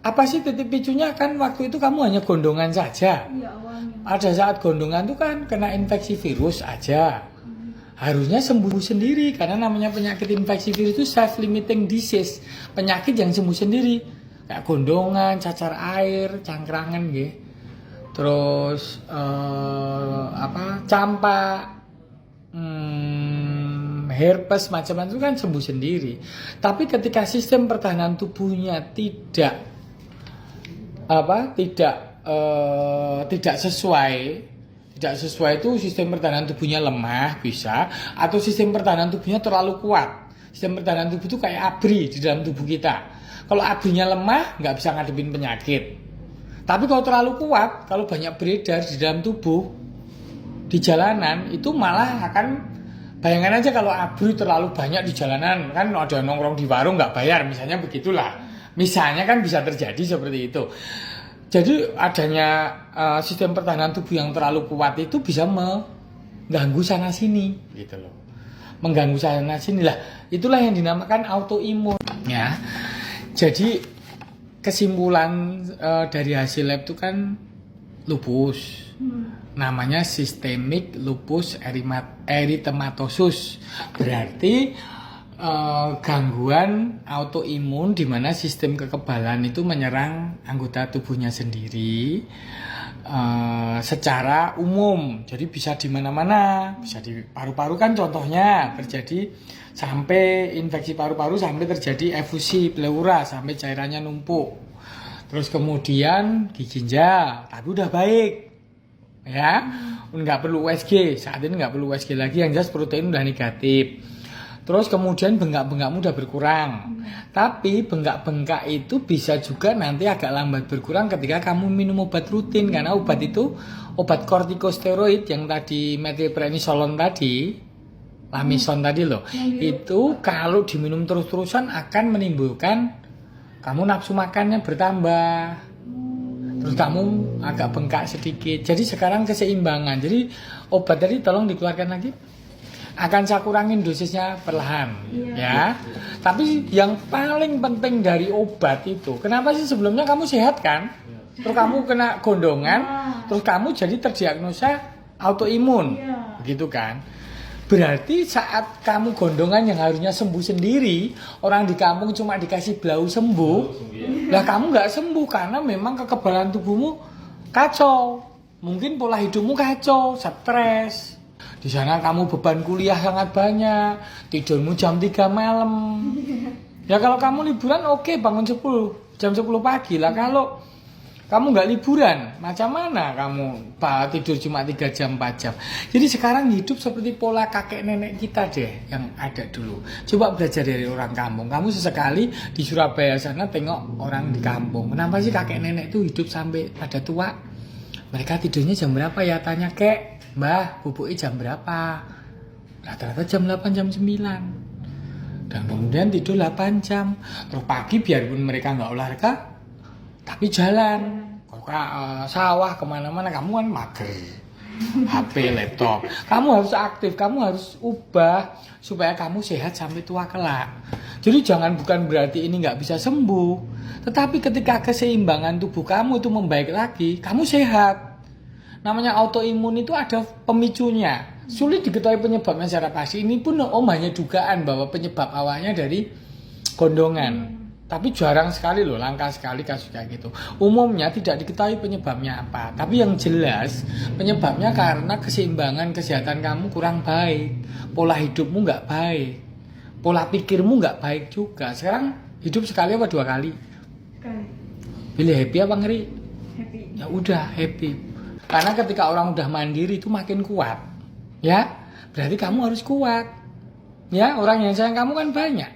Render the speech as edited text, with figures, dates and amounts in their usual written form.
Apa sih titik picunya? Kan waktu itu kamu hanya gondongan saja. Iya, awalnya. Ada saat gondongan tuh kan kena infeksi virus aja. Harusnya sembuh sendiri karena namanya penyakit infeksi virus itu self limiting disease, penyakit yang sembuh sendiri. Kayak gondongan, cacar air, cangkrangan gitu. Terus campak, herpes macam-macam itu kan sembuh sendiri. Tapi ketika sistem pertahanan tubuhnya tidak sesuai itu sistem pertahanan tubuhnya lemah bisa, atau sistem pertahanan tubuhnya terlalu kuat. Sistem pertahanan tubuh itu kayak ABRI di dalam tubuh kita. Kalau ABRI-nya lemah nggak bisa ngadepin penyakit. Tapi kalau terlalu kuat, kalau banyak beredar di dalam tubuh, di jalanan itu malah akan, bayangkan aja kalau ABRI terlalu banyak di jalanan, kan ada nongkrong di warung nggak bayar, misalnya begitulah. Misalnya kan bisa terjadi seperti itu. Jadi adanya sistem pertahanan tubuh yang terlalu kuat itu bisa mengganggu sana sini, gitu loh. Mengganggu sana sini lah. Itulah yang dinamakan autoimun, ya. Jadi kesimpulan dari hasil lab itu kan lupus. Namanya systemic lupus erythematosus. Berarti gangguan autoimun di mana sistem kekebalan itu menyerang anggota tubuhnya sendiri secara umum. Jadi bisa di mana-mana, bisa di paru-paru kan contohnya terjadi sampai infeksi paru-paru, sampai terjadi efusi pleura, sampai cairannya numpuk. Terus kemudian di ginjal, tapi udah baik, ya, nggak perlu USG. Saat ini nggak perlu USG lagi, yang jelas protein udah negatif. Terus kemudian bengkak-bengkakmu udah berkurang. Tapi bengkak-bengkak itu bisa juga nanti agak lambat berkurang ketika kamu minum obat rutin. Karena obat itu, obat kortikosteroid yang tadi methylprednisolone tadi, lamison tadi loh, itu kalau diminum terus-terusan akan menimbulkan kamu nafsu makannya bertambah. Terus kamu agak bengkak sedikit. Jadi sekarang keseimbangan. Jadi obat tadi tolong dikeluarkan lagi. Akan saya kurangin dosisnya perlahan, ya. Tapi yang paling penting dari obat itu, kenapa sih sebelumnya kamu sehat kan? Terus kamu kena gondongan, terus kamu jadi terdiagnosa autoimun, begitu kan? Berarti saat kamu gondongan yang harusnya sembuh sendiri, orang di kampung cuma dikasih blau sembuh, lah kamu nggak sembuh karena memang kekebalan tubuhmu kacau, mungkin pola hidupmu kacau, stres. Di sana kamu beban kuliah sangat banyak, tidurmu jam 3 malam. Ya kalau kamu liburan oke, bangun jam 10 pagi lah. Kalau kamu nggak liburan, macam mana kamu tidur cuma 3 jam 4 jam. Jadi sekarang hidup seperti pola kakek nenek kita deh yang ada dulu. Coba belajar dari orang kampung. Kamu sesekali di Surabaya sana tengok orang di kampung. Kenapa sih kakek nenek itu hidup sampai pada tua? Mereka tidurnya jam berapa ya? Tanya kek. Mbah, bubuknya jam berapa? Rata-rata jam 8, jam 9. Dan kemudian tidur 8 jam. Terus pagi biarpun mereka nggak olahraga, tapi jalan. Ke sawah, kemana-mana, kamu kan mager. HP, laptop. Kamu harus aktif, kamu harus ubah supaya kamu sehat sampai tua kelak. Jadi bukan berarti ini nggak bisa sembuh. Tetapi ketika keseimbangan tubuh kamu itu membaik lagi, kamu sehat. Namanya autoimun itu ada pemicunya. Sulit diketahui penyebabnya secara pasti. Ini pun hanya dugaan bahwa penyebab awalnya dari gondongan. Tapi jarang sekali loh, langka sekali kasus kayak gitu. Umumnya tidak diketahui penyebabnya apa. Tapi yang jelas penyebabnya karena keseimbangan kesehatan kamu kurang baik. Pola hidupmu nggak baik. Pola pikirmu nggak baik juga. Sekarang hidup sekali apa 2 kali? Sekali. Pilih happy apa ngeri? Happy. Ya udah happy. Karena ketika orang udah mandiri itu makin kuat, ya. Berarti kamu harus kuat, ya. Orang yang sayang kamu kan banyak.